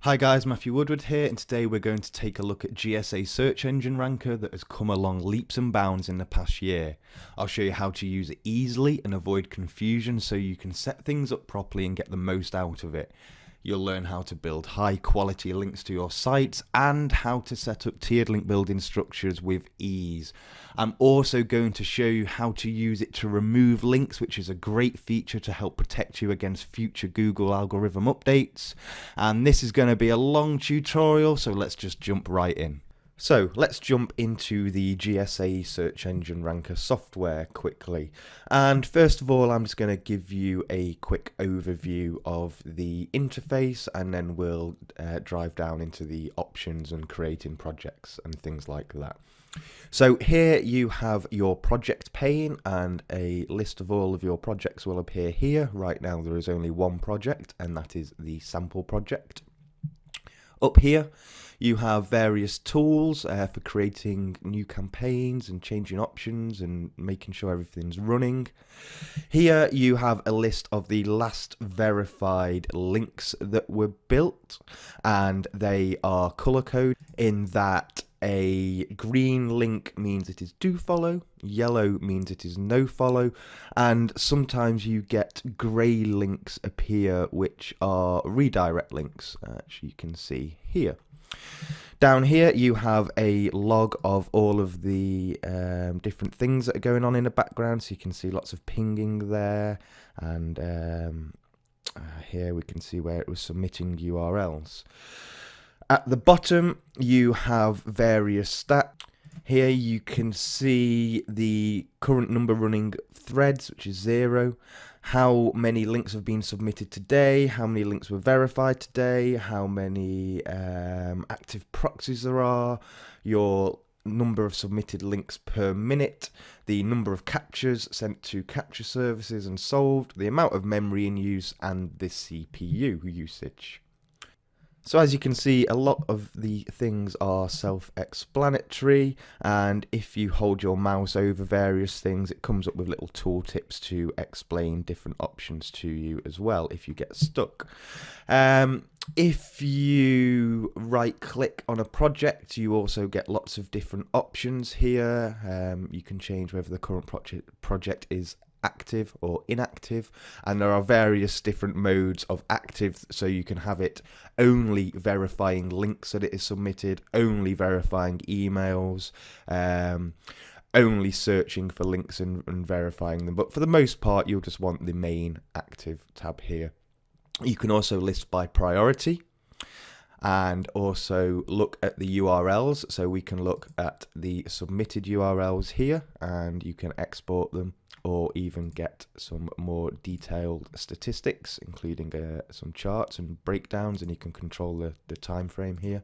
Hi guys, Matthew Woodward here, and today we're going to take a look at GSA Search Engine Ranker that has come along leaps and bounds in the past year. I'll show you how to use it easily and avoid confusion so you can set things up properly and get the most out of it. You'll learn how to build high quality links to your sites and how to set up tiered link building structures with ease. I'm also going to show you how to use it to remove links, which is a great feature to help protect you against future Google algorithm updates. And this is going to be a long tutorial, so let's just jump right in. So let's jump into the GSA Search Engine Ranker software quickly. And first of all, I'm just going to give you a quick overview of the interface, and then we'll drive down into the options and creating projects and things like that. So here you have your project pane, and a list of all of your projects will appear here. Right now there is only one project, and that is the sample project. Up here you have various tools for creating new campaigns and changing options and making sure everything's running. Here you have a list of the last verified links that were built, and they are color coded in that a green link means it is do follow, yellow means it is no follow, and sometimes you get grey links appear which are redirect links, which you can see here. Down here you have a log of all of the different things that are going on in the background, so you can see lots of pinging there, and here we can see where it was submitting URLs. At the bottom you have various stats. Here you can see the current number running threads, which is 0, how many links have been submitted today, how many links were verified today, how many active proxies there are, your number of submitted links per minute, the number of captures sent to capture services and solved, the amount of memory in use, and the CPU usage. So as you can see, a lot of the things are self-explanatory, and if you hold your mouse over various things, it comes up with little tooltips to explain different options to you as well if you get stuck. If you right click on a project, you also get lots of different options here. You can change whether the current project is active or inactive, and there are various different modes of active, so you can have it only verifying links that it is submitted, only verifying emails, only searching for links and verifying them, but for the most part you'll just want the main active tab here. You can also list by priority and also look at the URLs, so we can look at the submitted URLs here and you can export them, or even get some more detailed statistics, including some charts and breakdowns, and you can control the time frame here.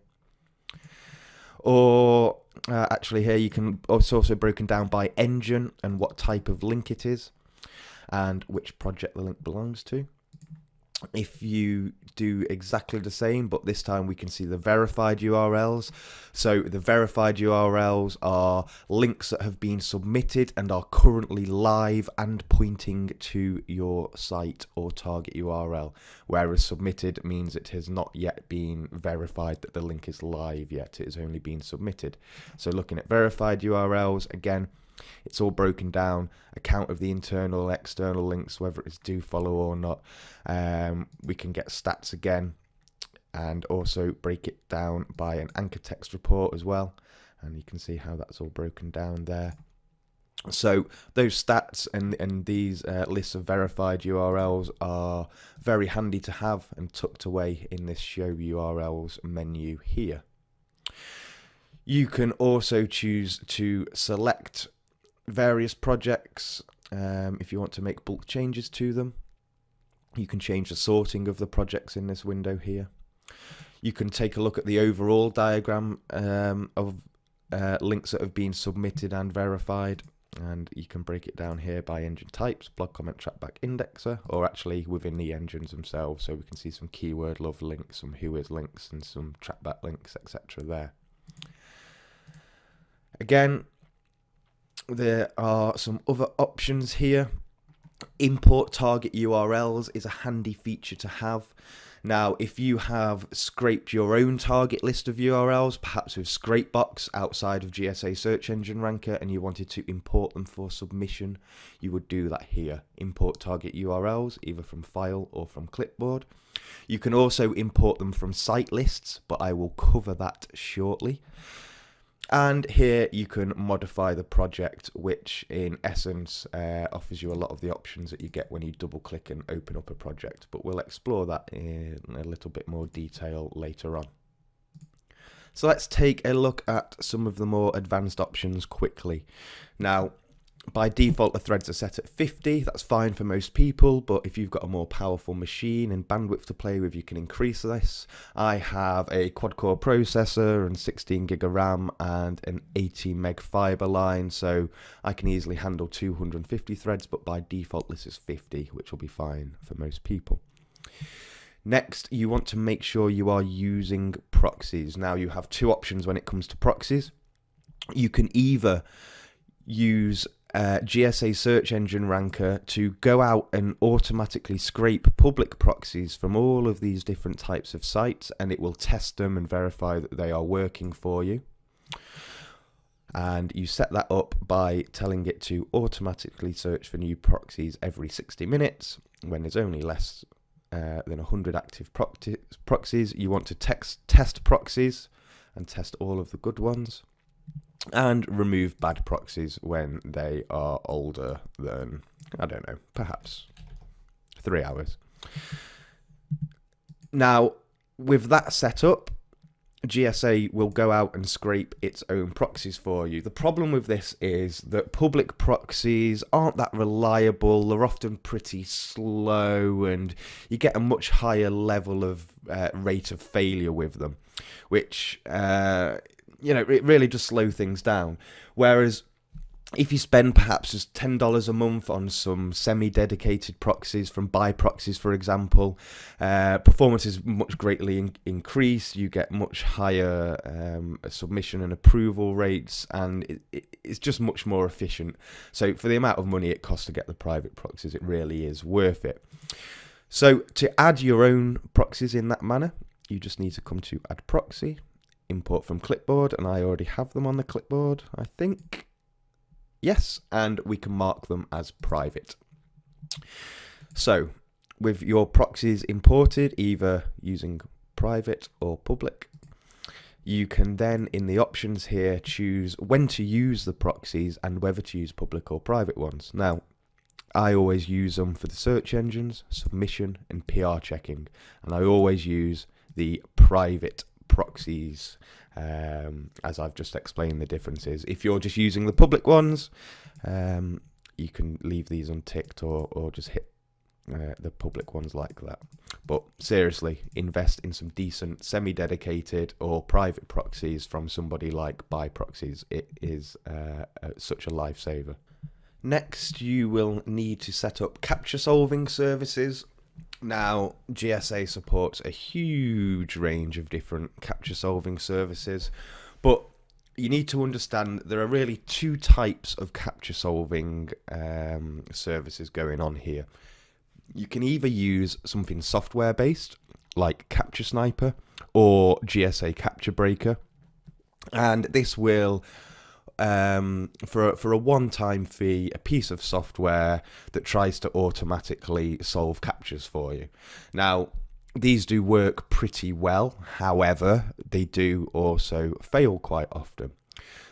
Or actually here you can, it's also broken down by engine and what type of link it is and which project the link belongs to. If you do exactly the same, but this time we can see the verified URLs. So the verified URLs are links that have been submitted and are currently live and pointing to your site or target URL, whereas submitted means it has not yet been verified that the link is live yet, it has only been submitted. So looking at verified URLs, again, it's all broken down, account of the internal, external links, whether it's do follow or not. We can get stats again, and also break it down by an anchor text report as well, and you can see how that's all broken down there. So those stats and these lists of verified URLs are very handy to have and tucked away in this show URLs menu here. You can also choose to select various projects if you want to make bulk changes to them. You can change the sorting of the projects in this window here. You can take a look at the overall diagram of links that have been submitted and verified, and you can break it down here by engine types, blog comment trackback indexer, or actually within the engines themselves, so we can see some keyword love links, some whois links, and some trackback links, etc. there. Again, there are some other options here. Import target URLs is a handy feature to have. Now, if you have scraped your own target list of URLs, perhaps with Scrapebox outside of GSA Search Engine Ranker, and you wanted to import them for submission, you would do that here. Import target URLs, either from file or from clipboard. You can also import them from site lists, but I will cover that shortly. And here you can modify the project, which in essence offers you a lot of the options that you get when you double click and open up a project. But we'll explore that in a little bit more detail later on. So let's take a look at some of the more advanced options quickly. Now, by default, the threads are set at 50. That's fine for most people, but if you've got a more powerful machine and bandwidth to play with, you can increase this. I have a quad-core processor and 16 gig of RAM and an 80 meg fiber line, so I can easily handle 250 threads, but by default, this is 50, which will be fine for most people. Next, you want to make sure you are using proxies. Now, you have two options when it comes to proxies. You can either use GSA Search Engine Ranker to go out and automatically scrape public proxies from all of these different types of sites, and it will test them and verify that they are working for you. And you set that up by telling it to automatically search for new proxies every 60 minutes. When there's only less than 100 active proxies, you want to test proxies and test all of the good ones, and remove bad proxies when they are older than, I don't know, perhaps 3 hours. Now, with that set up, GSA will go out and scrape its own proxies for you. The problem with this is that public proxies aren't that reliable. They're often pretty slow, and you get a much higher level of rate of failure with them, which it really just slow things down. Whereas if you spend perhaps just $10 a month on some semi-dedicated proxies from buy proxies, for example, performance is much greatly increased. You get much higher submission and approval rates, and it's just much more efficient. So for the amount of money it costs to get the private proxies, it really is worth it. So to add your own proxies in that manner, you just need to come to Add Proxy, Import from Clipboard, and I already have them on the clipboard, I think. Yes, and we can mark them as private. So, with your proxies imported, either using private or public, you can then, in the options here, choose when to use the proxies and whether to use public or private ones. Now, I always use them for the search engines, submission, and PR checking, and I always use the private proxies, as I've just explained the differences. If you're just using the public ones, you can leave these unticked or just hit the public ones like that. But seriously, invest in some decent semi-dedicated or private proxies from somebody like Buy Proxies. It is such a lifesaver. Next, you will need to set up capture solving services. Now, GSA supports a huge range of different capture solving services, but you need to understand there are really two types of capture solving services going on here. You can either use something software based like Capture Sniper or GSA Capture Breaker, and this will for a one-time fee, a piece of software that tries to automatically solve captures for you. Now, these do work pretty well, however, they do also fail quite often.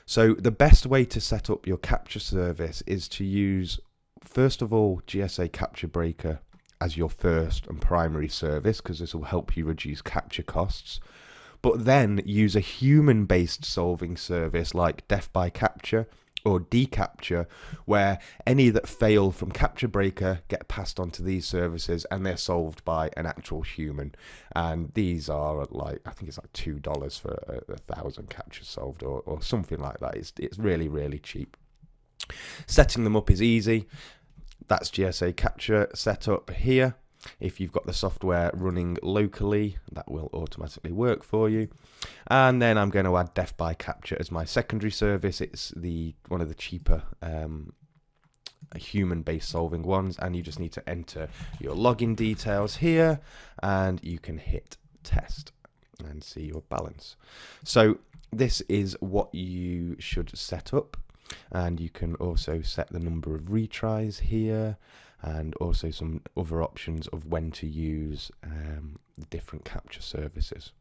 So the best way to set up your capture service is to use, first of all, GSA Capture Breaker as your first and primary service, because this will help you reduce capture costs. But then use a human-based solving service like Death by Capture or deCapture, where any that fail from Capture Breaker get passed on to these services and they're solved by an actual human. And these are like, I think it's like $2 for 1,000 captures solved or something like that. It's really, really cheap. Setting them up is easy. That's GSA Capture set up here. If you've got the software running locally, that will automatically work for you. And then I'm going to add Death by Capture as my secondary service. It's one of the cheaper human-based solving ones, and you just need to enter your login details here, and you can hit test and see your balance. So this is what you should set up, and you can also set the number of retries here, and also some other options of when to use different capture services.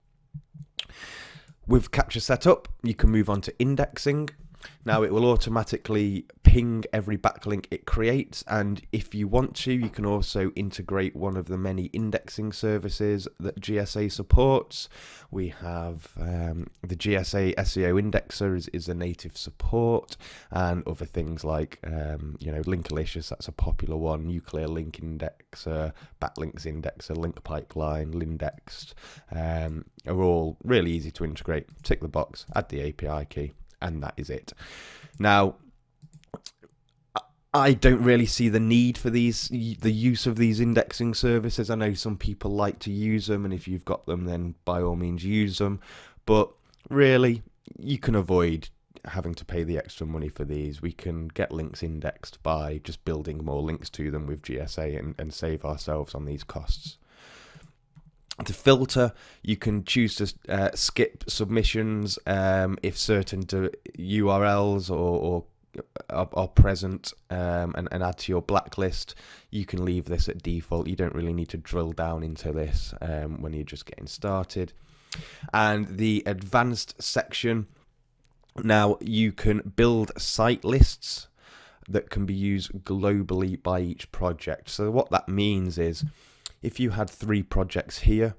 With capture set up, you can move on to indexing. Now it will automatically ping every backlink it creates, and if you want to, you can also integrate one of the many indexing services that GSA supports. We have the GSA SEO indexer is a native support, and other things like Linkalicious, that's a popular one, Nuclear Link Indexer, Backlinks Indexer, Link Pipeline, Lindext, are all really easy to integrate. Tick the box, add the API key, and that is it. Now, I don't really see the need for the use of these indexing services. I know some people like to use them, and if you've got them, then by all means use them. But really, you can avoid having to pay the extra money for these. We can get links indexed by just building more links to them with GSA and save ourselves on these costs. To filter, you can choose to skip submissions if certain URLs or are present, and add to your blacklist. You can leave this at default. You don't really need to drill down into this when you're just getting started. And the advanced section, now you can build site lists that can be used globally by each project. So what that means is, if you had 3 projects here,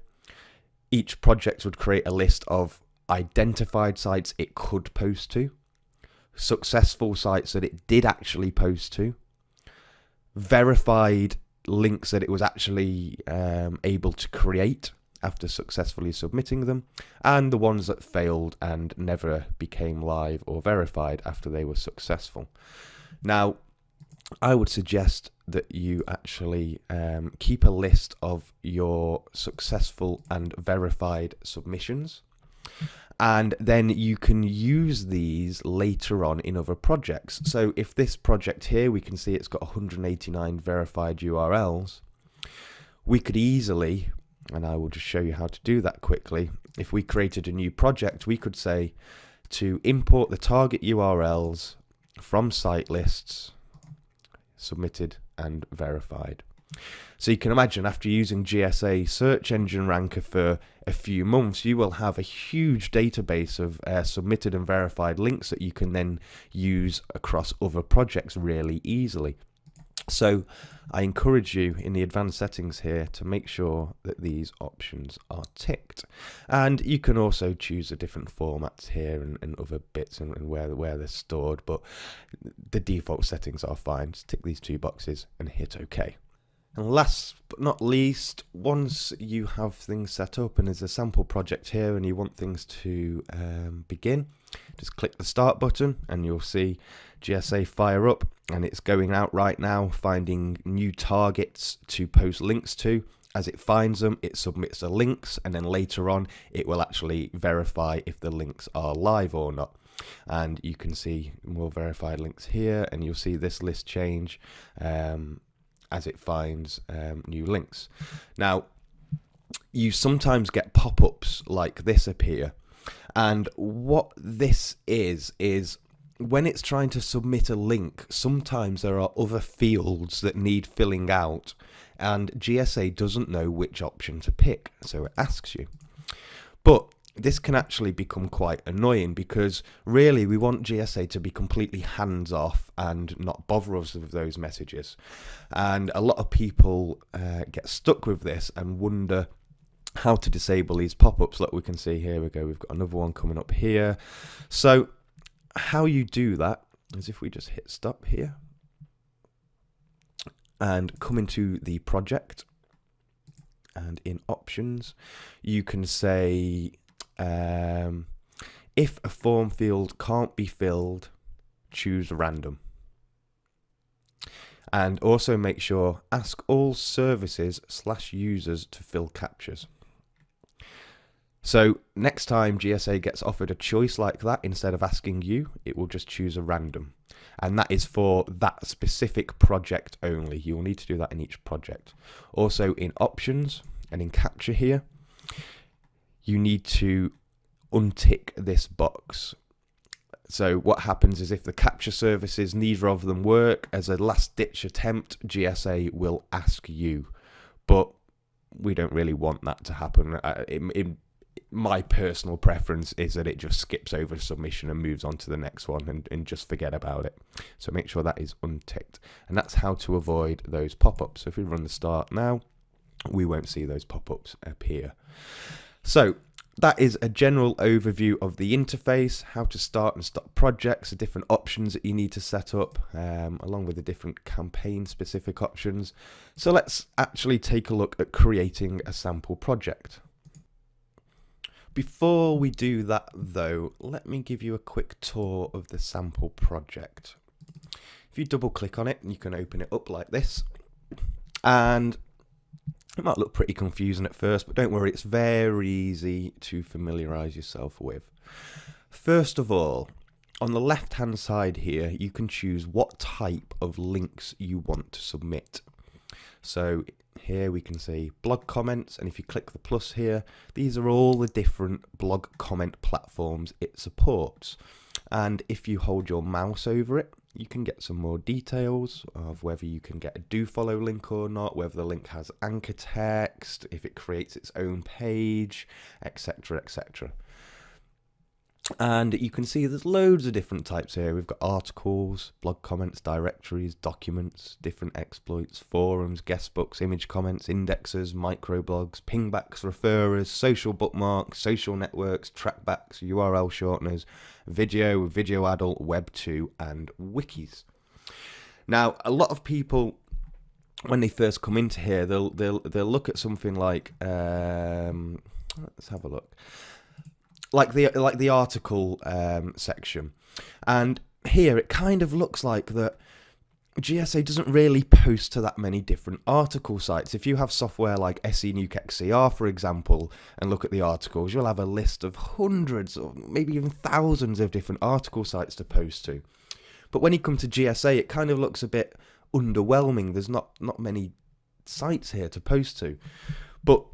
each project would create a list of identified sites it could post to, successful sites that it did actually post to, verified links that it was actually able to create after successfully submitting them, and the ones that failed and never became live or verified after they were successful. Now, I would suggest that you actually keep a list of your successful and verified submissions, and then you can use these later on in other projects. So if this project here, we can see it's got 189 verified URLs, we could easily, and I will just show you how to do that quickly, if we created a new project, we could say to import the target URLs from site lists, submitted and verified. So you can imagine, after using GSA Search Engine Ranker for a few months, you will have a huge database of submitted and verified links that you can then use across other projects really easily. So I encourage you in the advanced settings here to make sure that these options are ticked. And you can also choose the different formats here and other bits and where they're stored, but the default settings are fine. Just tick these 2 boxes and hit OK. And last but not least, once you have things set up and there's a sample project here and you want things to begin, just click the start button and you'll see GSA fire up, and it's going out right now finding new targets to post links to. As it finds them, it submits the links, and then later on it will actually verify if the links are live or not. And you can see more verified links here, and you'll see this list change as it finds new links. Now, you sometimes get pop-ups like this appear, and what this is when it's trying to submit a link, sometimes there are other fields that need filling out, and GSA doesn't know which option to pick, so it asks you. But this can actually become quite annoying, because really we want GSA to be completely hands off and not bother us with those messages. And a lot of people get stuck with this and wonder how to disable these pop-ups. Look, we can see here we go, we've got another one coming up here. So how you do that is if we just hit stop here and come into the project, and in options you can say if a form field can't be filled, choose random. And also make sure ask all services/users to fill captures. So next time GSA gets offered a choice like that, instead of asking you, it will just choose a random. and that is for that specific project only. You will need to do that in each project. Also in options and in capture here, you need to untick this box. So what happens is if the capture services, neither of them work, as a last ditch attempt, GSA will ask you. But we don't really want that to happen. My personal preference is that it just skips over submission and moves on to the next one and just forget about it. So make sure that is unticked. And that's how to avoid those pop-ups. So if we run the start now, we won't see those pop-ups appear. So that is a general overview of the interface, how to start and stop projects, the different options that you need to set up, along with the different campaign-specific options. So let's actually take a look at creating a sample project. Before we do that though, let me give you a quick tour of the sample project. If you double click on it, you can open it up like this, and it might look pretty confusing at first, but don't worry, it's very easy to familiarize yourself with. First of all, on the left hand side here, you can choose what type of links you want to submit. So here we can see blog comments, and if you click the plus here, these are all the different blog comment platforms it supports. And if you hold your mouse over it, you can get some more details of whether you can get a do follow link or not, whether the link has anchor text, if it creates its own page, etc, etc. And you can see there's loads of different types here. We've got articles, blog comments, directories, documents, different exploits, forums, guestbooks, image comments, indexes, microblogs, pingbacks, referrers, social bookmarks, social networks, trackbacks, URL shorteners, video adult, web 2, and wikis. Now, a lot of people, when they first come into here, they'll look at something like let's have a look. Like the article section, and here it kind of looks like that GSA doesn't really post to that many different article sites. If you have software like SE Nuke XCR, for example, and look at the articles, you'll have a list of hundreds or maybe even thousands of different article sites to post to. But when you come to GSA, it kind of looks a bit underwhelming. There's not many sites here to post to. But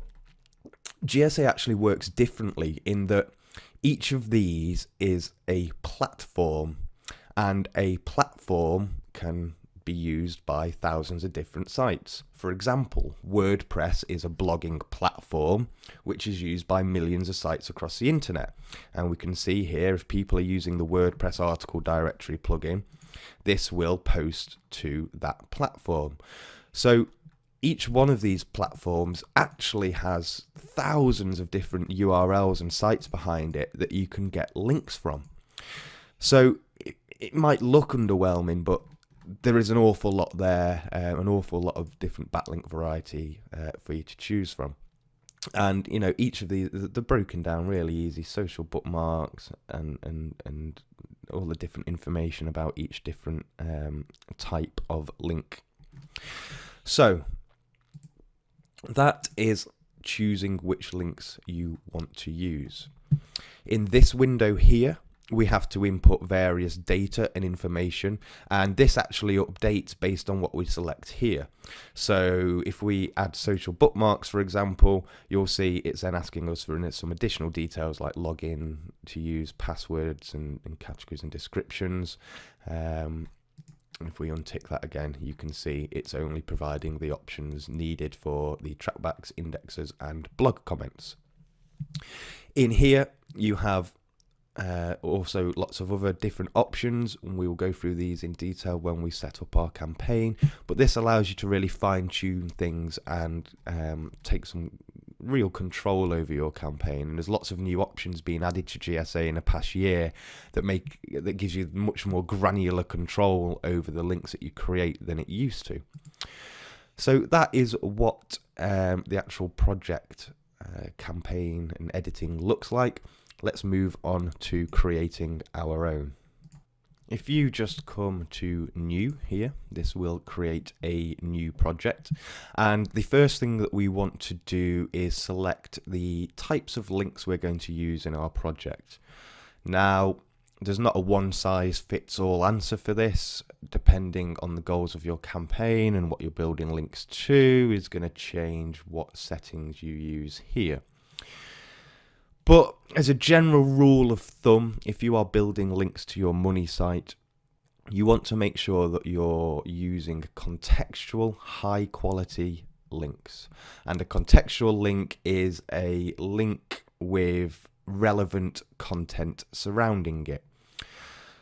GSA actually works differently in that each of these is a platform, and a platform can be used by thousands of different sites. For example, WordPress is a blogging platform which is used by millions of sites across the internet. And we can see here, if people are using the WordPress article directory plugin, this will post to that platform. So each one of these platforms actually has thousands of different URLs and sites behind it that you can get links from. So it might look underwhelming, but there is an awful lot there, an awful lot of different backlink variety for you to choose from. And you know, each of these, they're broken down really easy, social bookmarks and all the different information about each different type of link. So that is choosing which links you want to use. In this window here, we have to input various data and information, and this actually updates based on what we select here. So if we add social bookmarks, for example, you'll see it's then asking us for some additional details like login to use, passwords and categories and descriptions. If we untick that again, you can see it's only providing the options needed for the trackbacks, indexes, and blog comments. In here, you have also lots of other different options, and we will go through these in detail when we set up our campaign. But this allows you to really fine-tune things and take some real control over your campaign. And there's lots of new options being added to GSA in the past year that gives you much more granular control over the links that you create than it used to. So that is what the actual project campaign and editing looks like. Let's move on to creating our own. If you just come to new here, this will create a new project. And the first thing that we want to do is select the types of links we're going to use in our project. Now, there's not a one-size-fits-all answer for this. Depending on the goals of your campaign and what you're building links to is going to change what settings you use here. But as a general rule of thumb, if you are building links to your money site, you want to make sure that you're using contextual, high-quality links. And a contextual link is a link with relevant content surrounding it.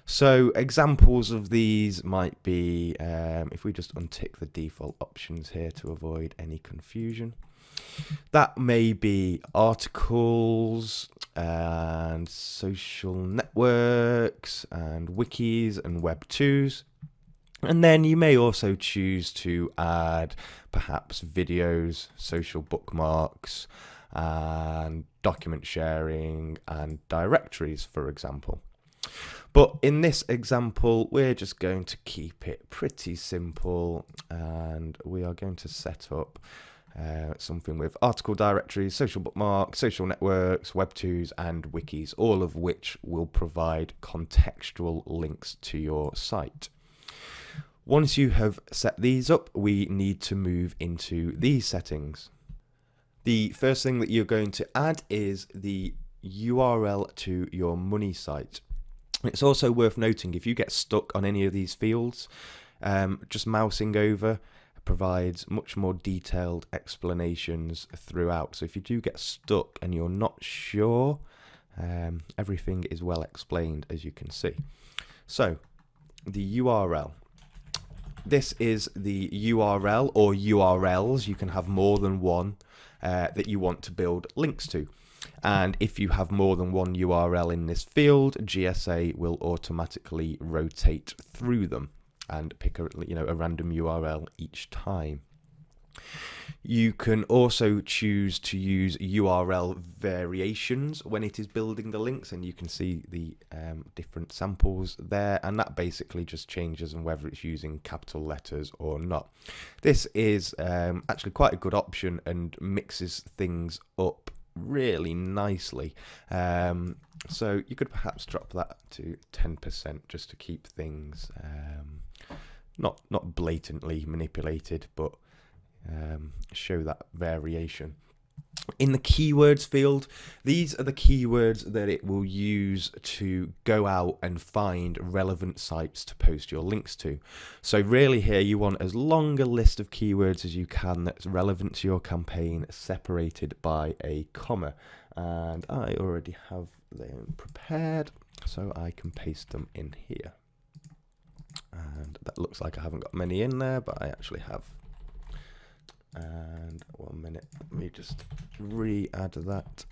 So examples of these might be, if we just untick the default options here to avoid any confusion, that may be articles and social networks and wikis and web 2s. And then you may also choose to add perhaps videos, social bookmarks, and document sharing and directories, for example. But in this example, we're just going to keep it pretty simple, and we are going to set up something with article directories, social bookmarks, social networks, web 2s, and wikis, all of which will provide contextual links to your site. Once you have set these up, we need to move into these settings. The first thing that you're going to add is the URL to your money site. It's also worth noting, if you get stuck on any of these fields, just mousing over provides much more detailed explanations throughout. So if you do get stuck and you're not sure, everything is well explained, as you can see. So the URL. This is the URL or URLs. You can have more than one that you want to build links to. And if you have more than one URL in this field, GSA will automatically rotate through them and pick a random URL each time. You can also choose to use URL variations when it is building the links, and you can see the different samples there, and that basically just changes on whether it's using capital letters or not. This is actually quite a good option and mixes things up really nicely. So you could perhaps drop that to 10% just to keep things not blatantly manipulated, but show that variation. In the keywords field, these are the keywords that it will use to go out and find relevant sites to post your links to. So really here you want as long a list of keywords as you can that's relevant to your campaign, separated by a comma. And I already have them prepared, so I can paste them in here. And that looks like I haven't got many in there, but I actually have. And 1 minute, let me just re-add that.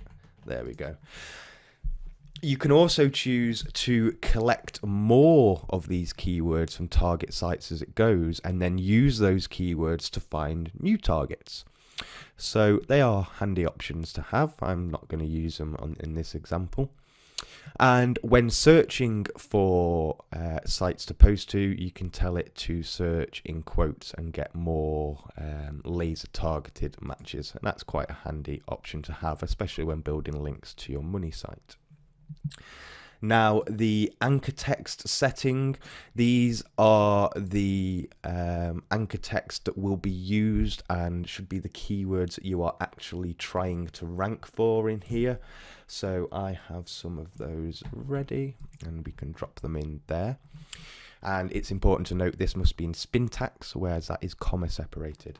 There we go. You can also choose to collect more of these keywords from target sites as it goes, and then use those keywords to find new targets. So they are handy options to have. I'm not going to use them in this example. And when searching for sites to post to, you can tell it to search in quotes and get more laser targeted matches. And that's quite a handy option to have, especially when building links to your money site. Now, the anchor text setting, these are the anchor text that will be used and should be the keywords that you are actually trying to rank for in here. So I have some of those ready and we can drop them in there. And it's important to note this must be in syntax, whereas that is comma separated.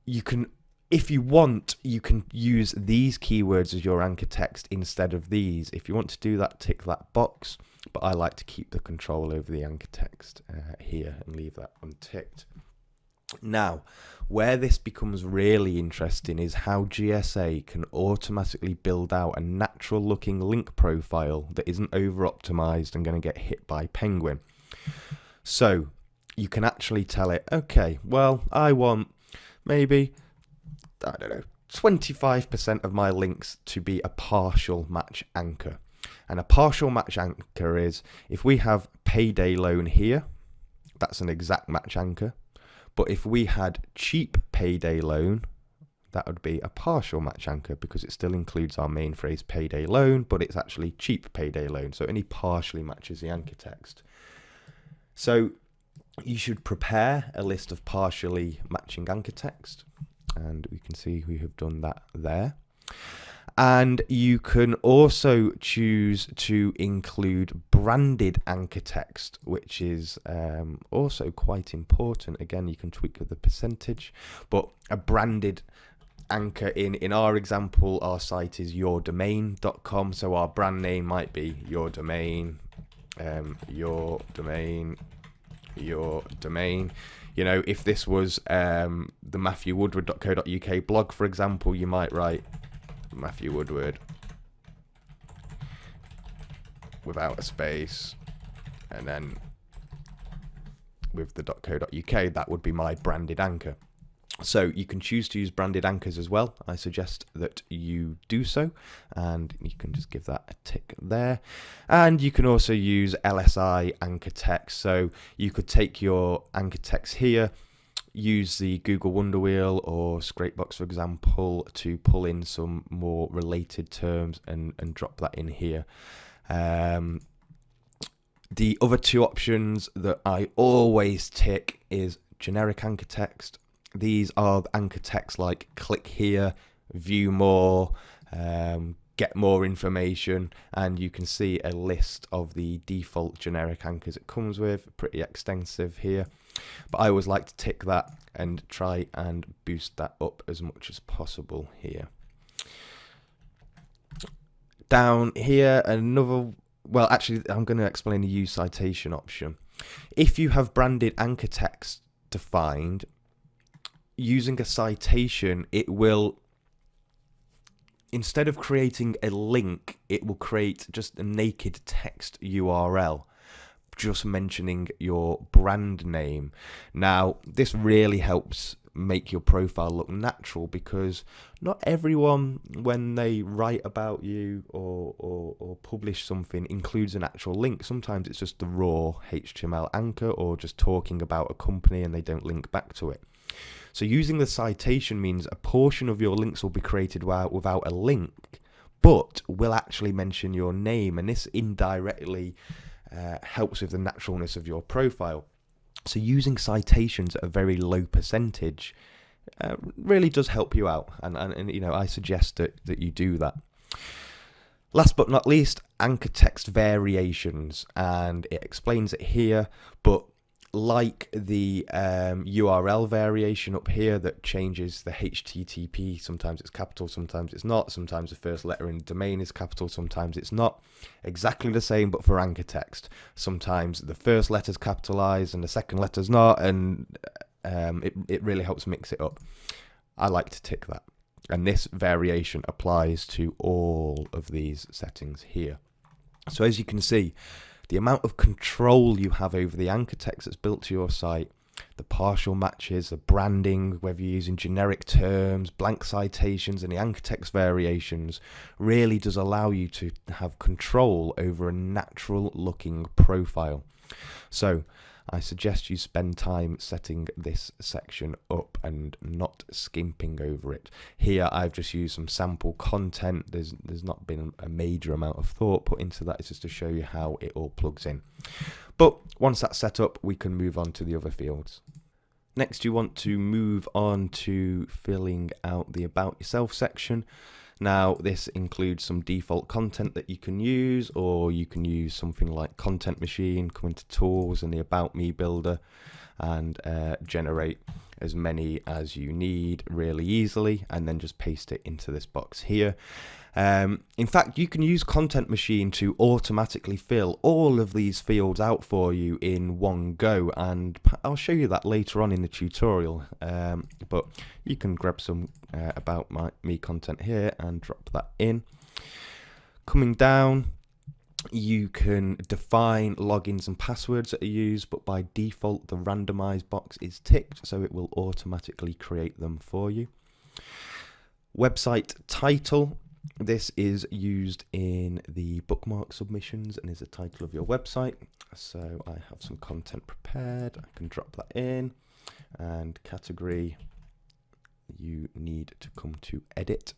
You can, if you want, you can use these keywords as your anchor text instead of these. If you want to do that, tick that box, but I like to keep the control over the anchor text here and leave that unticked. Now, where this becomes really interesting is how GSA can automatically build out a natural looking link profile that isn't over optimized and going to get hit by Penguin. So you can actually tell it, okay, well, I want maybe, I don't know, 25% of my links to be a partial match anchor. And a partial match anchor is, if we have payday loan here, that's an exact match anchor. But if we had cheap payday loan, that would be a partial match anchor because it still includes our main phrase payday loan, but it's actually cheap payday loan. So it only partially matches the anchor text. So you should prepare a list of partially matching anchor text. And we can see we have done that there. And you can also choose to include branded anchor text, which is also quite important. Again, you can tweak the percentage, but a branded anchor in our example, our site is yourdomain.com. So our brand name might be your domain. You know, if this was the matthewwoodward.co.uk blog, for example, you might write Matthew Woodward without a space and then with the .co.uk. That would be my branded anchor. So you can choose to use branded anchors as well. I suggest that you do so, and you can just give that a tick there. And you can also use LSI anchor text. So you could take your anchor text here, use the Google Wonder Wheel or Scrapebox, for example, to pull in some more related terms and drop that in here. The other two options that I always tick is generic anchor text. These are anchor text like click here, view more, get more information, and you can see a list of the default generic anchors it comes with, pretty extensive here. But I always like to tick that and try and boost that up as much as possible here. Down here, well, actually, I'm going to explain the use citation option. If you have branded anchor text defined, using a citation, it will, instead of creating a link, it will create just a naked text URL, just mentioning your brand name. Now, this really helps make your profile look natural, because not everyone, when they write about you or publish something, includes an actual link. Sometimes it's just the raw HTML anchor or just talking about a company and they don't link back to it. So using the citation means a portion of your links will be created without a link, but will actually mention your name, and this indirectly helps with the naturalness of your profile. So using citations at a very low percentage really does help you out, and you know, I suggest that you do that. Last but not least, anchor text variations, and it explains it here, but like the URL variation up here that changes the HTTP, sometimes it's capital, sometimes it's not, sometimes the first letter in the domain is capital, sometimes it's not. Exactly the same, but for anchor text. Sometimes the first letter's capitalized and the second letter's not, and it really helps mix it up. I like to tick that. And this variation applies to all of these settings here. So as you can see, the amount of control you have over the anchor text that's built to your site, the partial matches, the branding, whether you're using generic terms, blank citations, and the anchor text variations, really does allow you to have control over a natural looking profile. So I suggest you spend time setting this section up and not skimping over it. Here I've just used some sample content. There's not been a major amount of thought put into that. It's just to show you how it all plugs in. But once that's set up, we can move on to the other fields. Next, you want to move on to filling out the About Yourself section. Now, this includes some default content that you can use, or you can use something like Content Machine, come into Tools and the About Me builder, and generate as many as you need really easily, and then just paste it into this box here. In fact, you can use Content Machine to automatically fill all of these fields out for you in one go, and I'll show you that later on in the tutorial. But you can grab some About Me content here and drop that in. Coming down, you can define logins and passwords that are used, but by default the randomize box is ticked, so it will automatically create them for you. Website title. This is used in the bookmark submissions and is the title of your website. So I have some content prepared. I can drop that in. And category, you need to come to edit,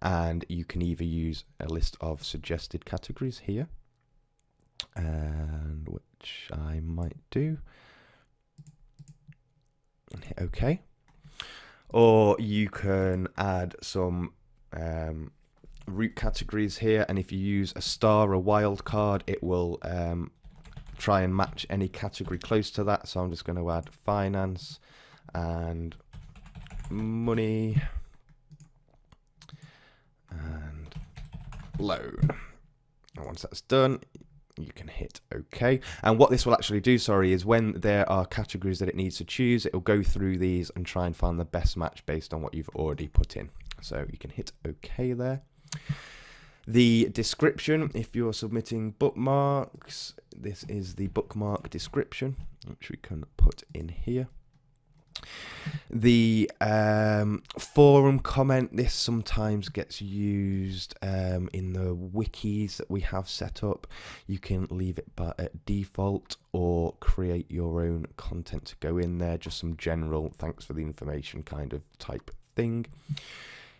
and you can either use a list of suggested categories here, and which I might do, and hit OK, or you can add some root categories here, and if you use a star or wildcard, it will try and match any category close to that. So I'm just going to add finance and money and loan. And once that's done, you can hit OK. And what this will actually do, is when there are categories that it needs to choose, it will go through these and try and find the best match based on what you've already put in. So you can hit OK there. The description, if you're submitting bookmarks, this is the bookmark description, which we can put in here. The forum comment, this sometimes gets used in the wikis that we have set up. You can leave it at default or create your own content to go in there, just some general thanks for the information kind of type thing.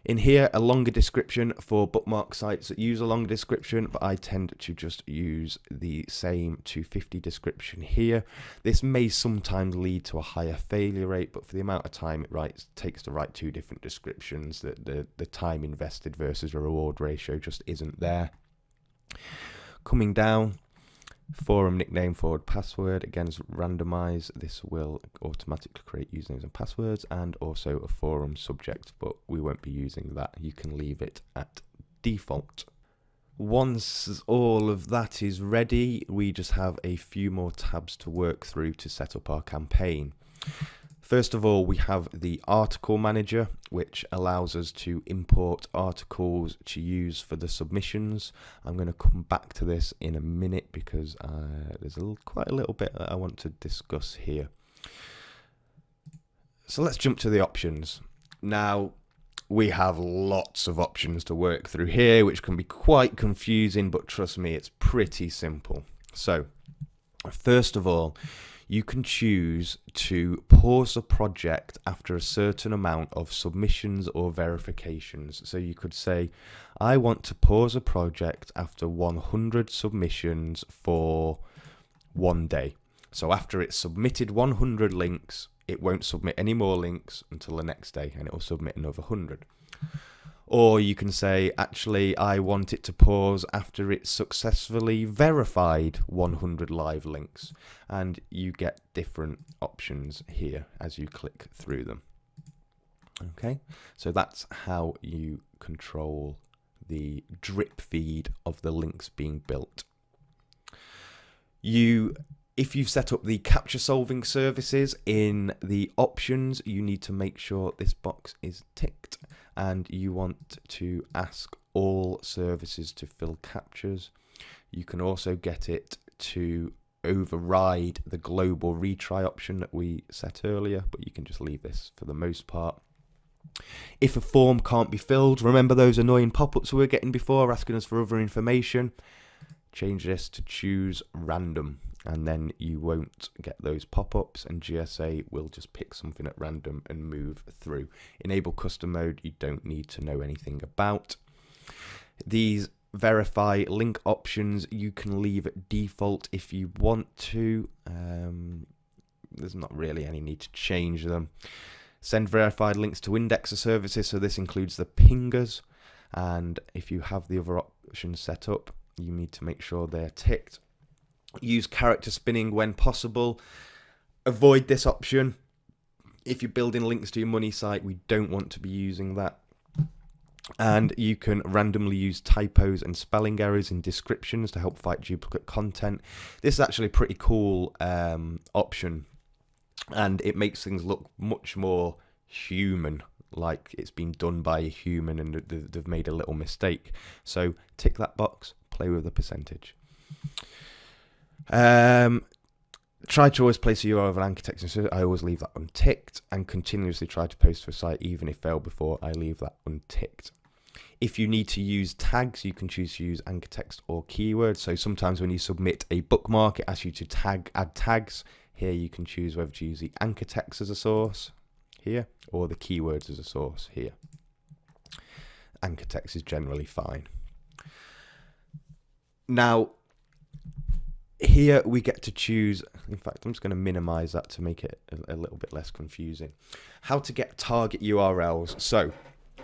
In here, a longer description for bookmark sites that use a longer description, but I tend to just use the same 250 description here. This may sometimes lead to a higher failure rate, but for the amount of time it takes to write 2 different descriptions, the time invested versus a reward ratio just isn't there. Coming down, forum nickname forward password, again is randomized. This will automatically create usernames and passwords, and also a forum subject, but we won't be using that. You can leave it at default. Once all of that is ready, we just have a few more tabs to work through to set up our campaign. First of all, we have the article manager, which allows us to import articles to use for the submissions. I'm going to come back to this in a minute because there's quite a little bit that I want to discuss here. So let's jump to the options. Now, we have lots of options to work through here, which can be quite confusing, but trust me, it's pretty simple. So, first of all, you can choose to pause a project after a certain amount of submissions or verifications. So you could say, I want to pause a project after 100 submissions for 1 day. So after it's submitted 100 links, it won't submit any more links until the next day, and it will submit another 100. Or you can say, actually, I want it to pause after it's successfully verified 100 live links. And you get different options here as you click through them. Okay, so that's how you control the drip feed of the links being built. If you've set up the capture solving services in the options, you need to make sure this box is ticked, and you want to ask all services to fill captures. You can also get it to override the global retry option that we set earlier, but you can just leave this for the most part. If a form can't be filled, remember those annoying pop-ups we were getting before asking us for other information? Change this to choose random, and then you won't get those pop-ups, and GSA will just pick something at random and move through. Enable custom mode, you don't need to know anything about. These verify link options you can leave at default if you want to. There's not really any need to change them. Send verified links to indexer services, so this includes the pingers, and if you have the other options set up, you need to make sure they're ticked. Use character spinning when possible. Avoid this option. If you're building links to your money site, we don't want to be using that. And you can randomly use typos and spelling errors in descriptions to help fight duplicate content. This is actually a pretty cool option, and it makes things look much more human, like it's been done by a human and they've made a little mistake. So tick that box, play with the percentage. Try to always place a URL of an anchor text, so I always leave that unticked, and continuously try to post to a site even if failed before, I leave that unticked. If you need to use tags, you can choose to use anchor text or keywords. So sometimes when you submit a bookmark, it asks you to add tags. Here you can choose whether to use the anchor text as a source. here, or the keywords as a source here. Anchor text is generally fine. Now, here we get to choose, in fact, I'm just going to minimize that to make it a little bit less confusing. How to get target URLs. So,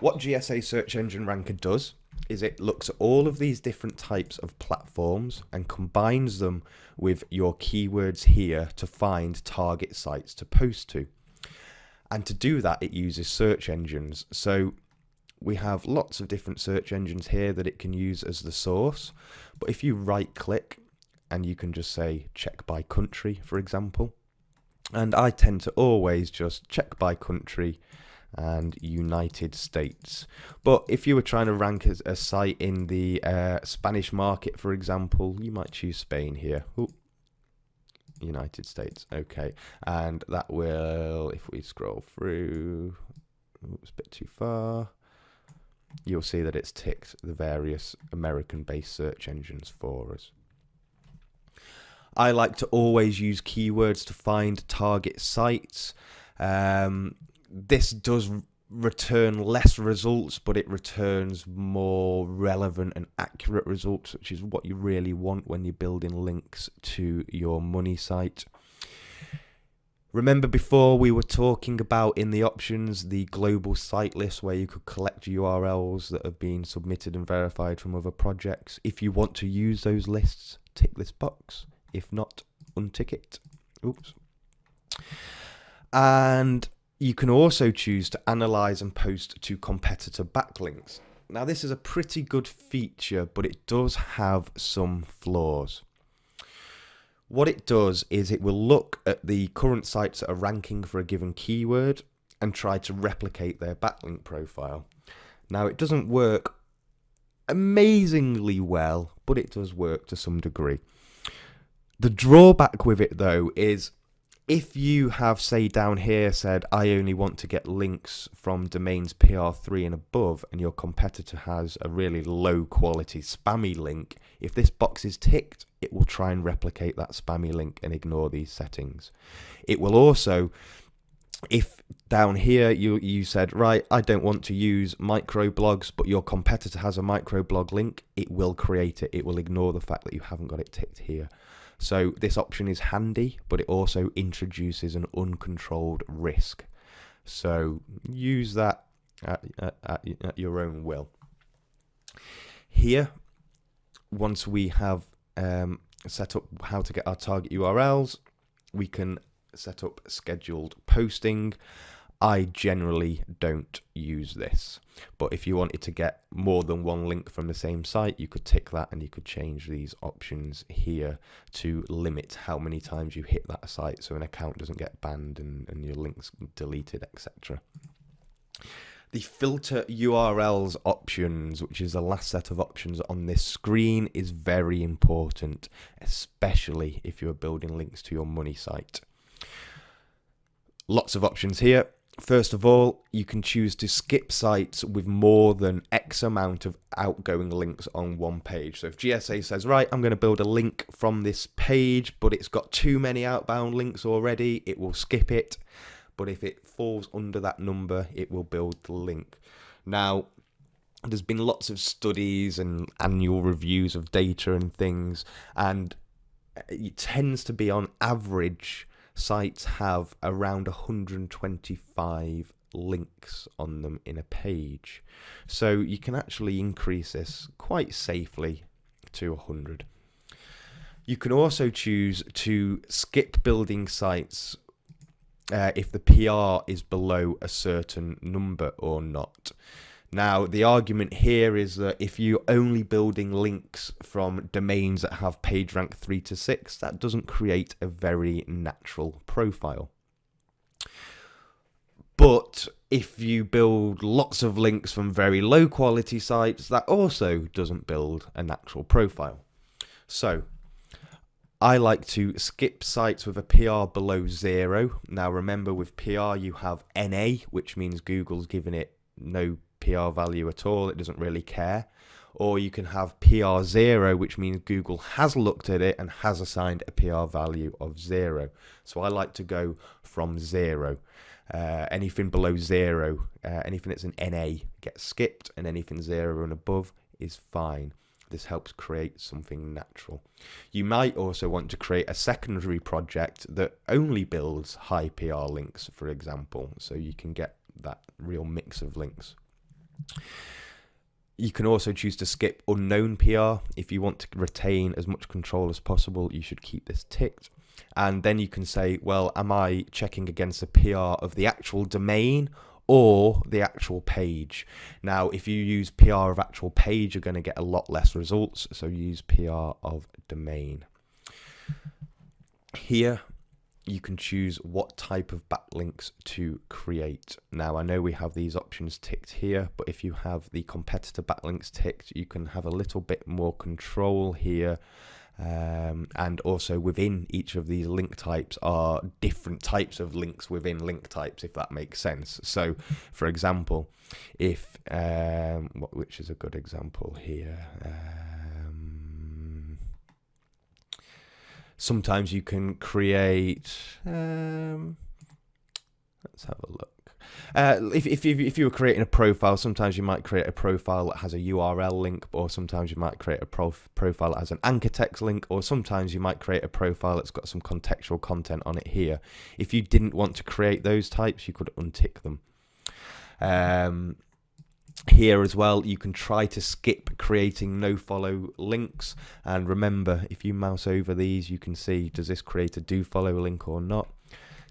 what GSA Search Engine Ranker does is it looks at all of these different types of platforms and combines them with your keywords here to find target sites to post to. And to do that, it uses search engines. So we have lots of different search engines here that it can use as the source. But if you right click and you can just say check by country, for example, and I tend to always just check by country and United States. But if you were trying to rank as a site in the Spanish market, for example, you might choose Spain here. Ooh. United States, okay, and that will, if we scroll through, it's a bit too far, you'll see that it's ticked the various American-based search engines for us. I like to always use keywords to find target sites. This does return less results, but it returns more relevant and accurate results, which is what you really want when you're building links to your money site. Remember before we were talking about in the options the global site list where you could collect URLs that have been submitted and verified from other projects. If you want to use those lists, tick this box. If not, untick it. Oops. And you can also choose to analyze and post to competitor backlinks. Now, this is a pretty good feature, but it does have some flaws. What it does is it will look at the current sites that are ranking for a given keyword and try to replicate their backlink profile. Now, it doesn't work amazingly well, but it does work to some degree. The drawback with it, though, is if you have, say, down here said, I only want to get links from domains PR3 and above, and your competitor has a really low quality spammy link, if this box is ticked, it will try and replicate that spammy link and ignore these settings. It will also, if down here you said, right, I don't want to use microblogs, but your competitor has a microblog link, it will create it. It will ignore the fact that you haven't got it ticked here. So this option is handy, but it also introduces an uncontrolled risk. So use that at your own will. Here, once we have set up how to get our target URLs, we can set up scheduled posting. I generally don't use this, but if you wanted to get more than one link from the same site, you could tick that and you could change these options here to limit how many times you hit that site so an account doesn't get banned and your links deleted, etc. The filter URLs options, which is the last set of options on this screen, is very important, especially if you're building links to your money site. Lots of options here. First of all, you can choose to skip sites with more than X amount of outgoing links on one page. So if GSA says, right, I'm going to build a link from this page, but it's got too many outbound links already, it will skip it. But if it falls under that number, it will build the link. Now, there's been lots of studies and annual reviews of data and things, and it tends to be on average sites have around 125 links on them in a page. So you can actually increase this quite safely to 100. You can also choose to skip building sites if the PR is below a certain number or not. Now, the argument here is that if you're only building links from domains that have PageRank 3 to 6, that doesn't create a very natural profile. But if you build lots of links from very low quality sites, that also doesn't build a natural profile. So, I like to skip sites with a PR below 0. Now, remember, with PR you have NA, which means Google's given it no PR value at all, it doesn't really care. Or you can have PR 0, which means Google has looked at it and has assigned a PR value of 0. So I like to go from 0. Anything below 0, anything that's an NA gets skipped, and anything 0 and above is fine. This helps create something natural. You might also want to create a secondary project that only builds high PR links, for example, so you can get that real mix of links. You can also choose to skip unknown PR. If you want to retain as much control as possible, you should keep this ticked. And then you can say, well, am I checking against the PR of the actual domain or the actual page? Now, if you use PR of actual page, you're going to get a lot less results, so use PR of domain. Here, you can choose what type of backlinks to create. Now, I know we have these options ticked here, but if you have the competitor backlinks ticked, you can have a little bit more control here. And also within each of these link types are different types of links within link types, if that makes sense. So, for example, if which is a good example here. Sometimes you can create. Let's have a look. If you were creating a profile, sometimes you might create a profile that has a URL link, or sometimes you might create a profile that has an anchor text link, or sometimes you might create a profile that's got some contextual content on it here. If you didn't want to create those types, you could untick them. Here as well, you can try to skip creating nofollow links, and remember, if you mouse over these, you can see, does this create a do follow link or not?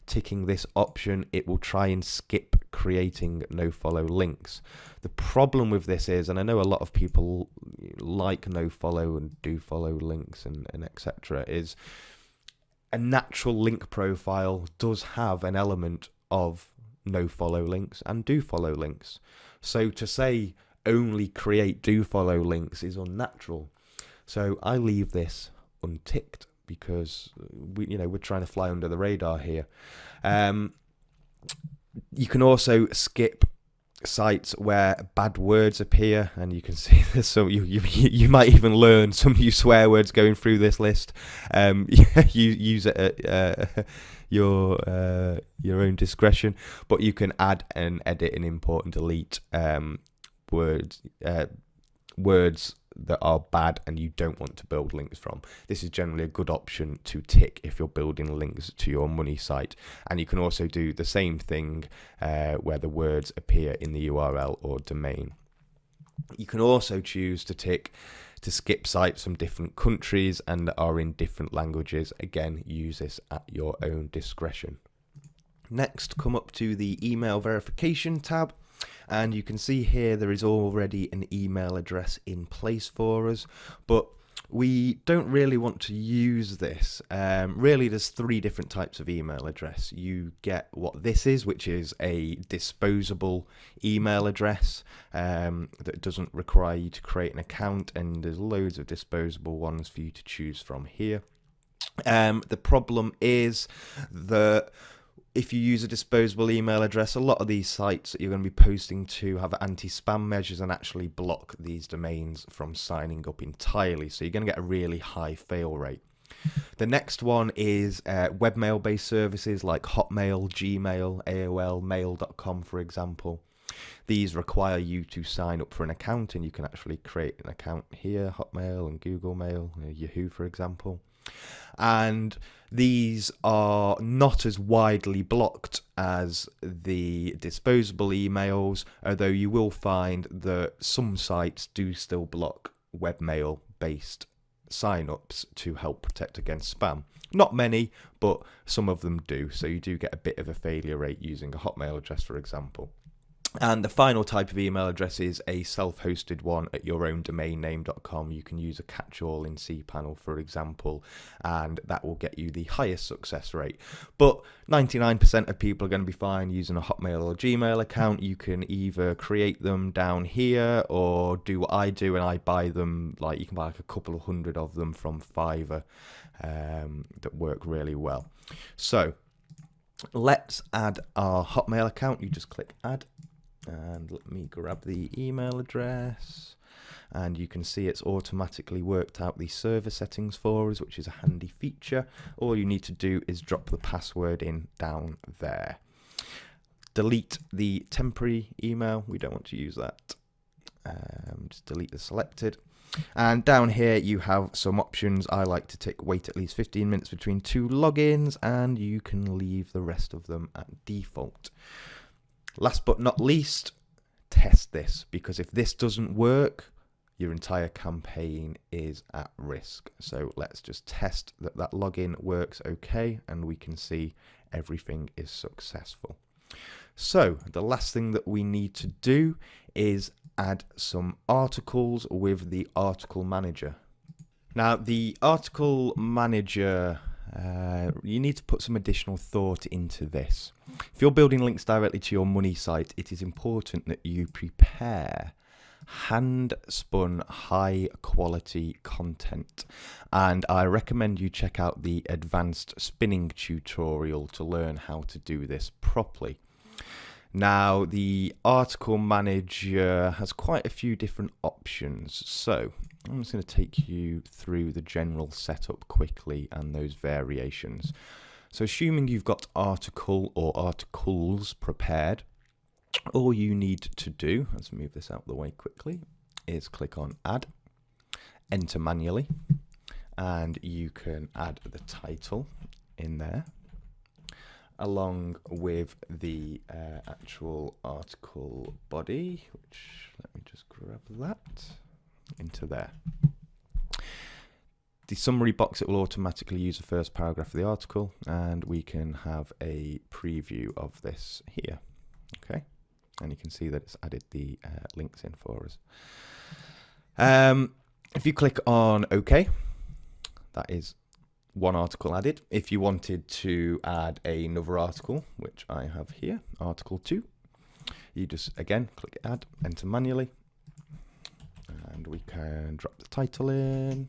Ticking this option, it will try and skip creating nofollow links. The problem with this is, and I know a lot of people like nofollow and do follow links and etc., is a natural link profile does have an element of nofollow links and do follow links. So to say only create do follow links is unnatural. So I leave this unticked, because we're trying to fly under the radar here. You can also skip sites where bad words appear, and you can see this. So you might even learn some new swear words going through this list. You use it at your own discretion, but you can add and edit and import and delete words that are bad and you don't want to build links from. This is generally a good option to tick if you're building links to your money site. And you can also do the same thing where the words appear in the URL or domain. You can also choose to tick to skip sites from different countries and are in different languages. Again, use this at your own discretion. Next, come up to the email verification tab. And you can see here there is already an email address in place for us, but we don't really want to use this. Really, there's 3 different types of email address. You get what this is, which is a disposable email address that doesn't require you to create an account, and there's loads of disposable ones for you to choose from here. The problem is that if you use a disposable email address, a lot of these sites that you're going to be posting to have anti-spam measures and actually block these domains from signing up entirely. So you're going to get a really high fail rate. The next one is webmail-based services like Hotmail, Gmail, AOL, Mail.com, for example. These require you to sign up for an account, and you can actually create an account here, Hotmail and Google Mail, Yahoo, for example. And these are not as widely blocked as the disposable emails, although you will find that some sites do still block webmail based sign-ups to help protect against spam. Not many, but some of them do, so you do get a bit of a failure rate using a Hotmail address, for example. And the final type of email address is a self-hosted one at your own domain name.com. You can use a catch-all in cPanel, for example, and that will get you the highest success rate. But 99% of people are going to be fine using a Hotmail or Gmail account. You can either create them down here or do what I do, and I buy them, like you can buy like a couple of hundred of them from Fiverr that work really well. So let's add our Hotmail account. You just click add. And let me grab the email address, and you can see it's automatically worked out the server settings for us, which is a handy feature. All you need to do is drop the password in down there. delete the temporary email. We don't want to use that. Just delete the selected. And down here you have some options. I like to wait at least 15 minutes between 2 logins, and you can leave the rest of them at default. Last but not least, test this, because if this doesn't work, your entire campaign is at risk. So let's just test that that login works okay, and we can see everything is successful. So the last thing that we need to do is add some articles with the article manager. Now the article manager, you need to put some additional thought into this. If you're building links directly to your money site, it is important that you prepare hand-spun high quality content, and I recommend you check out the advanced spinning tutorial to learn how to do this properly. Now the article manager has quite a few different options, so I'm just going to take you through the general setup quickly and those variations. So assuming you've got article or articles prepared, all you need to do, let's move this out of the way quickly, is click on add, enter manually, and you can add the title in there along with the actual article body, which, let me just grab that into there. The summary box, it will automatically use the first paragraph of the article, and we can have a preview of this here. Okay, and you can see that it's added the links in for us. If you click on OK, that is one article added. If you wanted to add another article, which I have here, article 2, you just again click add, enter manually, and we can drop the title in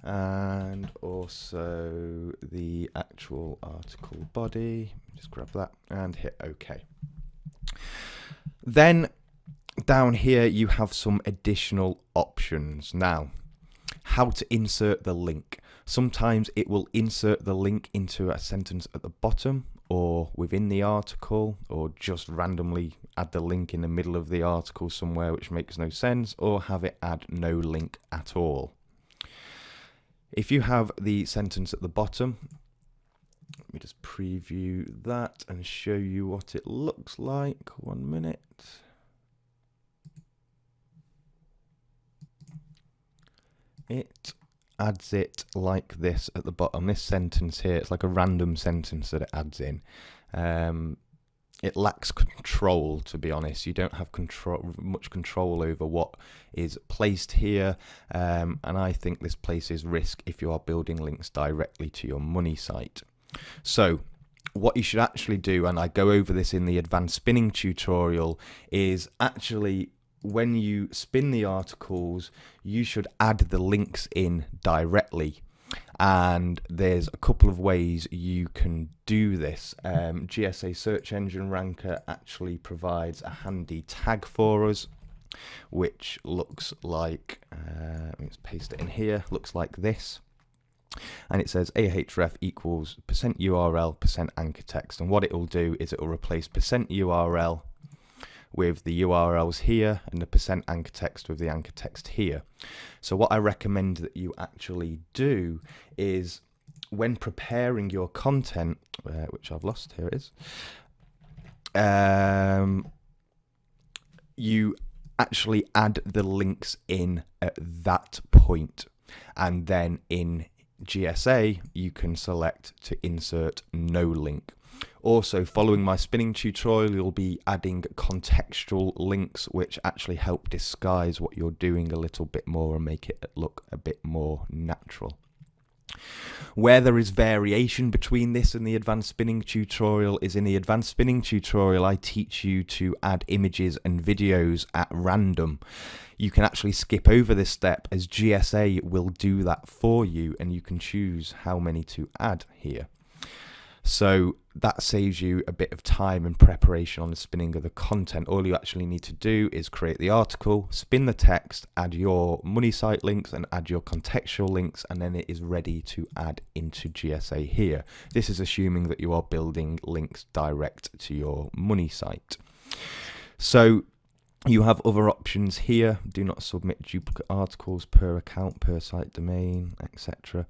and also the actual article body. Just grab that and hit OK. Then down here you have some additional options. Now, how to insert the link. Sometimes it will insert the link into a sentence at the bottom or within the article, or just randomly add the link in the middle of the article somewhere, which makes no sense, or have it add no link at all. If you have the sentence at the bottom, let me just preview that and show you what it looks like. 1 minute. It adds it like this at the bottom. This sentence here, it's like a random sentence that it adds in. It lacks control, to be honest. You don't have much control over what is placed here, and I think this places risk if you are building links directly to your money site. So what you should actually do, and I go over this in the advanced spinning tutorial, is actually when you spin the articles, you should add the links in directly. And there's a couple of ways you can do this. GSA Search Engine Ranker actually provides a handy tag for us, which looks like, let me just paste it in here, looks like this. And it says ahref equals %URL %anchor text. And what it will do is it will replace %URL with the URLs here and the %anchor text with the anchor text here. So what I recommend that you actually do is, when preparing your content, which I've lost, here it is, you actually add the links in at that point, and then in GSA you can select to insert no link. Also, following my spinning tutorial, you'll be adding contextual links which actually help disguise what you're doing a little bit more and make it look a bit more natural. Where there is variation between this and the advanced spinning tutorial is in the advanced spinning tutorial I teach you to add images and videos at random. You can actually skip over this step, as GSA will do that for you, and you can choose how many to add here. So that saves you a bit of time and preparation on the spinning of the content. All you actually need to do is create the article, spin the text, add your money site links and add your contextual links, and then it is ready to add into GSA here. This is assuming that you are building links direct to your money site. So you have other options here. Do not submit duplicate articles per account, per site domain, etc.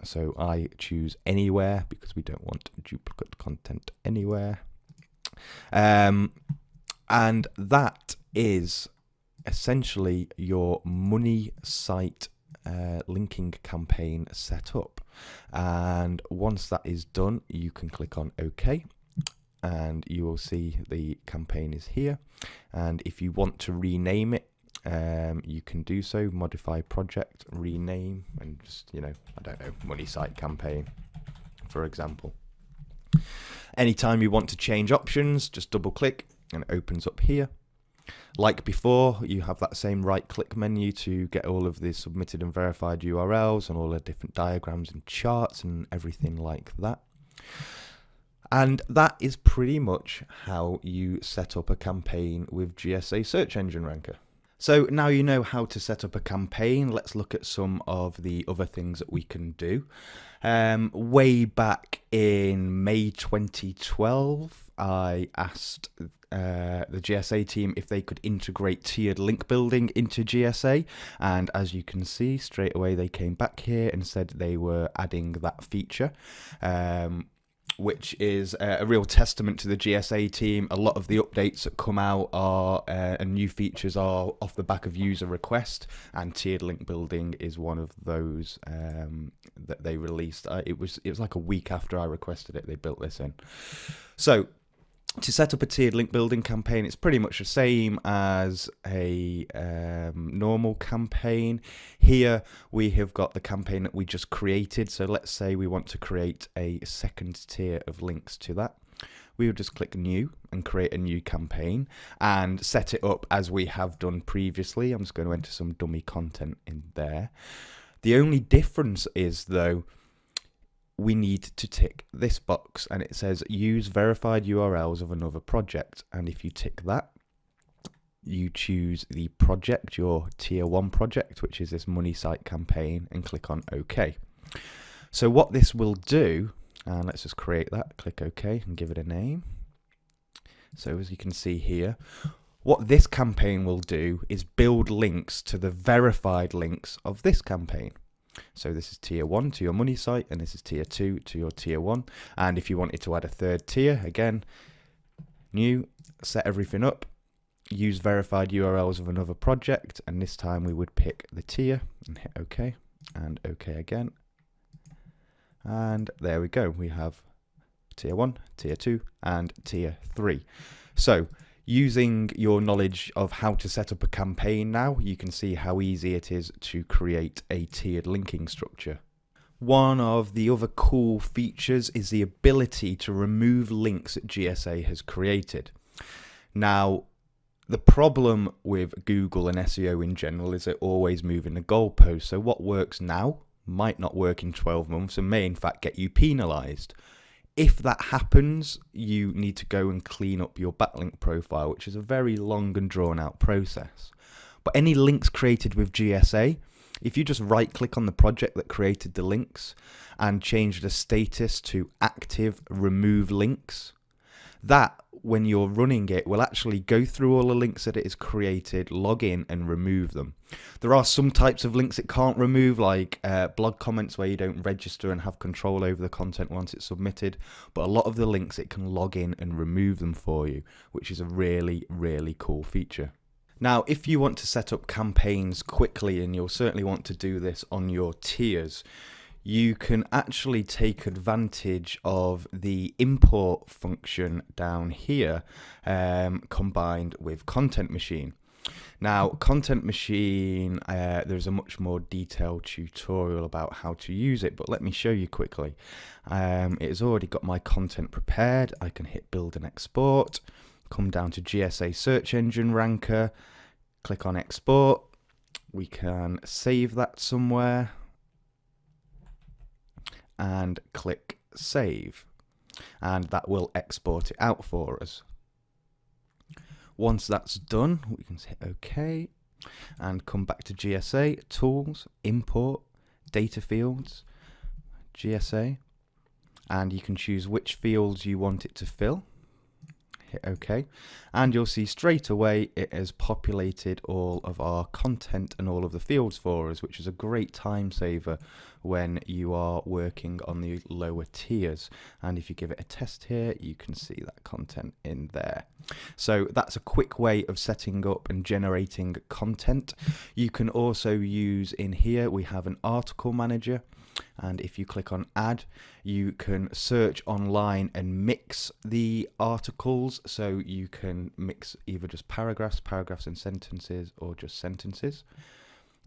So I choose anywhere because we don't want duplicate content anywhere. And that is essentially your money site linking campaign set up. And once that is done, you can click on OK. And you will see the campaign is here. And if you want to rename it, you can do so. Modify project, rename, and just, I don't know, money site campaign, for example. Anytime you want to change options, just double click and it opens up here. Like before, you have that same right click menu to get all of the submitted and verified URLs and all the different diagrams and charts and everything like that. And that is pretty much how you set up a campaign with GSA Search Engine Ranker. So now you know how to set up a campaign, let's look at some of the other things that we can do. Way back in May 2012, I asked the GSA team if they could integrate tiered link building into GSA, and as you can see, straight away they came back here and said they were adding that feature. Which is a real testament to the GSA team. A lot of the updates that come out are and new features are off the back of user request, and tiered link building is one of those that they released. It was like a week after I requested it, they built this in. So to set up a tiered link building campaign, it's pretty much the same as a normal campaign. Here we have got the campaign that we just created. So let's say we want to create a second tier of links to that. We would just click new and create a new campaign and set it up as we have done previously. I'm just going to enter some dummy content in there. The only difference is, though, we need to tick this box, and it says use verified URLs of another project. And if you tick that, you choose the project, your tier 1 project, which is this money site campaign, and click on OK. So what this will do, and let's just create that, click OK and give it a name. So as you can see here, what this campaign will do is build links to the verified links of this campaign. So this is tier 1 to your money site, and this is tier 2 to your tier 1. And if you wanted to add a third tier, again, new, set everything up, use verified URLs of another project, and this time we would pick the tier and hit OK, and OK again. And there we go, we have tier 1, tier 2, and tier 3. So using your knowledge of how to set up a campaign now, you can see how easy it is to create a tiered linking structure. One of the other cool features is the ability to remove links that GSA has created. Now, the problem with Google and SEO in general is they're always moving the goalposts. So what works now might not work in 12 months and may in fact get you penalized. If that happens, you need to go and clean up your backlink profile, which is a very long and drawn out process. But any links created with GSA, if you just right click on the project that created the links and change the status to active remove links, that, when you're running it, will actually go through all the links that it has created, log in and remove them. There are some types of links it can't remove, like blog comments where you don't register and have control over the content once it's submitted, but a lot of the links it can log in and remove them for you, which is a really, really cool feature. Now, if you want to set up campaigns quickly, and you'll certainly want to do this on your tiers, you can actually take advantage of the import function down here, combined with Content Machine. Now, Content Machine, there's a much more detailed tutorial about how to use it, but let me show you quickly. It has already got my content prepared. I can hit Build and Export, come down to GSA Search Engine Ranker, click on Export. We can save that somewhere and click save, and that will export it out for us. Once that's done, we can hit OK and come back to GSA, Tools, Import, Data Fields, GSA, and you can choose which fields you want it to fill. Hit OK, and you'll see straight away it has populated all of our content and all of the fields for us, which is a great time saver when you are working on the lower tiers. And if you give it a test here, you can see that content in there. So that's a quick way of setting up and generating content. You can also use in here, we have an article manager. And if you click on add, you can search online and mix the articles. So you can mix either just paragraphs and sentences, or just sentences.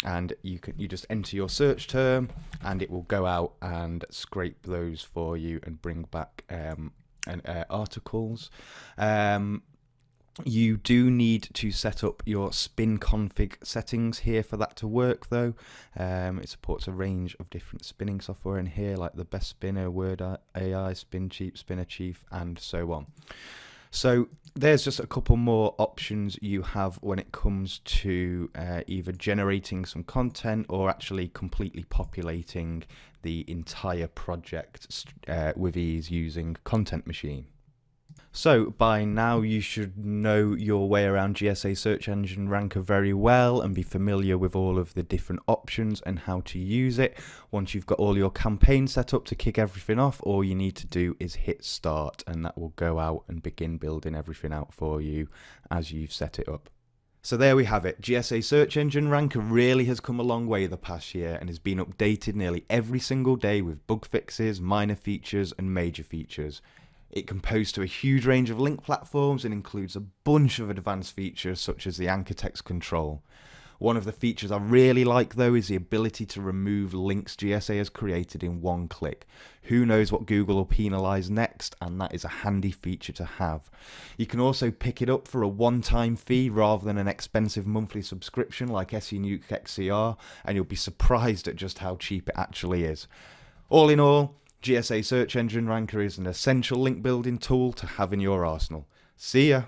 And you just enter your search term and it will go out and scrape those for you and bring back articles. You do need to set up your spin config settings here for that to work though. It supports a range of different spinning software in here, like the Best Spinner, Word AI, Spin Cheap, Spinner Chief, and so on. So there's just a couple more options you have when it comes to either generating some content or actually completely populating the entire project with ease using Content Machine. So by now you should know your way around GSA Search Engine Ranker very well and be familiar with all of the different options and how to use it. Once you've got all your campaigns set up to kick everything off, all you need to do is hit start, and that will go out and begin building everything out for you as you've set it up. So there we have it. GSA Search Engine Ranker really has come a long way the past year and has been updated nearly every single day with bug fixes, minor features and major features. It can post to a huge range of link platforms and includes a bunch of advanced features such as the anchor text control. One of the features I really like though is the ability to remove links GSA has created in one click. Who knows what Google will penalise next, and that is a handy feature to have. You can also pick it up for a one-time fee rather than an expensive monthly subscription like SENuke XCR, and you'll be surprised at just how cheap it actually is. All in all, GSA Search Engine Ranker is an essential link building tool to have in your arsenal. See ya!